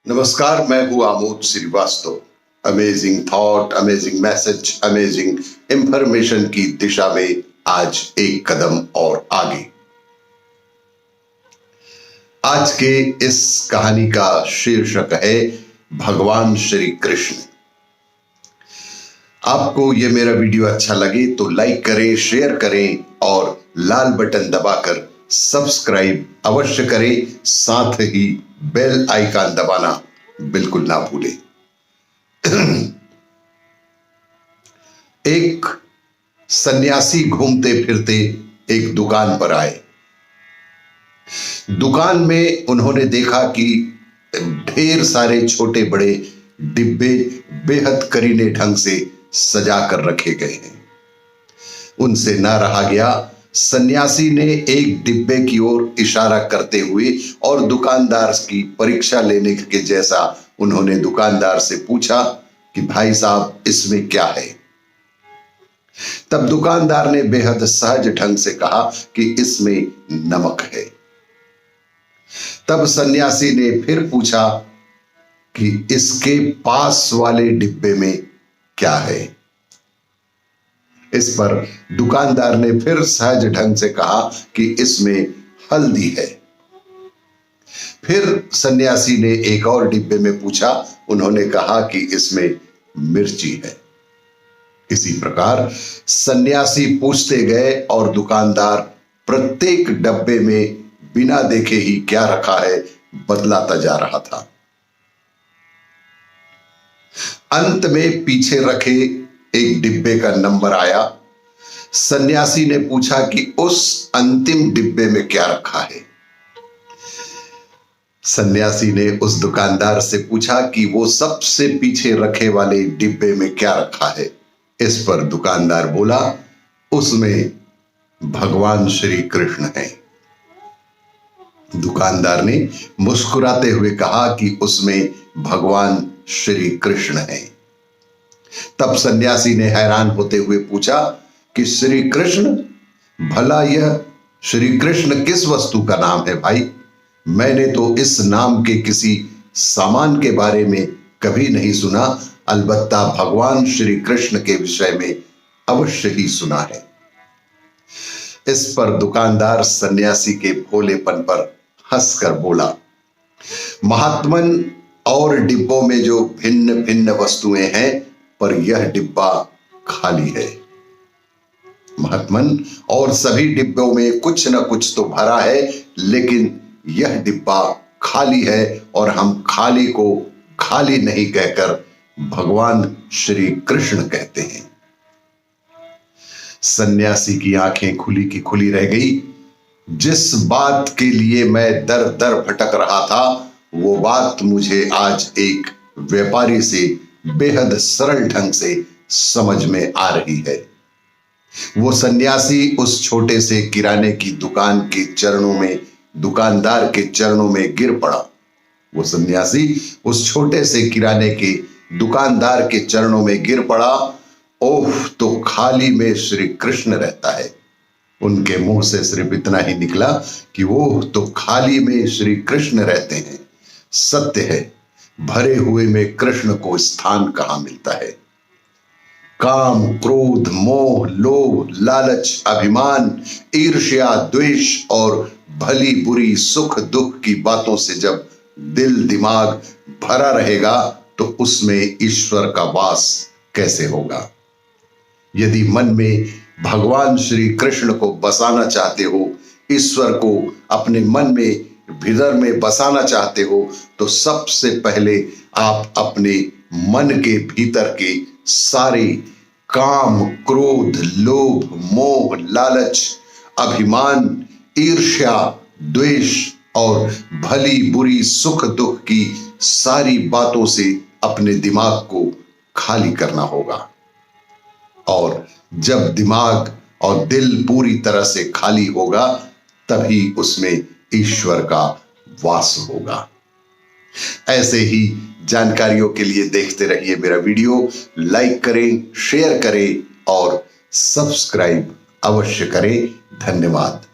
नमस्कार, मैं हूं Amod Srivastava. Amazing thought, amazing message, amazing information की दिशा में आज एक कदम और आगे। आज के इस कहानी का शीर्षक है भगवान श्री कृष्ण। आपको यह मेरा वीडियो अच्छा लगे तो लाइक करें, शेयर करें और लाल बटन दबाकर सब्सक्राइब अवश्य करें। साथ ही बेल आइकन दबाना बिल्कुल ना भूलें। एक सन्यासी घूमते फिरते एक दुकान पर आए। दुकान में उन्होंने देखा कि ढेर सारे छोटे बड़े डिब्बे बेहद करीने ढंग से सजा कर रखे गए हैं। उनसे ना रहा गया। सन्यासी ने एक डिब्बे की ओर इशारा करते हुए और दुकानदार की परीक्षा लेने के जैसा उन्होंने दुकानदार से पूछा कि भाई साहब, इसमें क्या है? तब दुकानदार ने बेहद सहज ढंग से कहा कि इसमें नमक है। तब सन्यासी ने फिर पूछा कि इसके पास वाले डिब्बे में क्या है? इस पर दुकानदार ने फिर सहज ढंग से कहा कि इसमें हल्दी है। फिर सन्यासी ने एक और डिब्बे में पूछा। उन्होंने कहा कि इसमें मिर्ची है। इसी प्रकार सन्यासी पूछते गए और दुकानदार प्रत्येक डब्बे में बिना देखे ही क्या रखा है बतलाता जा रहा था। अंत में पीछे रखे एक डिब्बे का नंबर आया। सन्यासी ने पूछा कि उस अंतिम डिब्बे में क्या रखा है। सन्यासी ने उस दुकानदार से पूछा कि वो सबसे पीछे रखे वाले डिब्बे में क्या रखा है। इस पर दुकानदार बोला, उसमें भगवान श्री कृष्ण है। दुकानदार ने मुस्कुराते हुए कहा कि उसमें भगवान श्री कृष्ण है। तब सन्यासी ने हैरान होते हुए पूछा कि श्री कृष्ण, भला यह श्री कृष्ण किस वस्तु का नाम है भाई? मैंने तो इस नाम के किसी सामान के बारे में कभी नहीं सुना। अलबत्ता भगवान श्री कृष्ण के विषय में अवश्य ही सुना है। इस पर दुकानदार सन्यासी के भोलेपन पर हंसकर बोला, महात्मन, और डिब्बों में जो भिन्न भिन्न वस्तुएं हैं, पर यह डिब्बा खाली है। महात्मन, और सभी डिब्बों में कुछ न कुछ तो भरा है, लेकिन यह डिब्बा खाली है। और हम खाली को खाली नहीं कहकर भगवान श्री कृष्ण कहते हैं। सन्यासी की आंखें खुली की खुली रह गई। जिस बात के लिए मैं दर दर भटक रहा था, वो बात मुझे आज एक व्यापारी से बेहद सरल ढंग से समझ में आ रही है। वो सन्यासी उस छोटे से किराने की दुकान के चरणों में, दुकानदार के चरणों में गिर पड़ा। वो सन्यासी उस छोटे से किराने के दुकानदार के चरणों में गिर पड़ा। ओह, तो खाली में श्री कृष्ण रहता है। उनके मुंह से सिर्फ इतना ही निकला कि वो तो खाली में श्री कृष्ण रहते हैं। सत्य है, भरे हुए में कृष्ण को स्थान कहां मिलता है। काम, क्रोध, मोह, लोभ, लालच, अभिमान, ईर्ष्या, द्वेष और भली बुरी सुख दुख की बातों से जब दिल दिमाग भरा रहेगा, तो उसमें ईश्वर का वास कैसे होगा? यदि मन में भगवान श्री कृष्ण को बसाना चाहते हो, ईश्वर को अपने मन में भीतर में बसाना चाहते हो, तो सबसे पहले आप अपने मन के भीतर के सारे काम, क्रोध, लोभ, मोह, लालच, अभिमान, ईर्ष्या, द्वेष और भली बुरी सुख दुख की सारी बातों से अपने दिमाग को खाली करना होगा। और जब दिमाग और दिल पूरी तरह से खाली होगा, तभी उसमें ईश्वर का वास होगा। ऐसे ही जानकारियों के लिए देखते रहिए मेरा वीडियो। लाइक करें, शेयर करें और सब्सक्राइब अवश्य करें। धन्यवाद।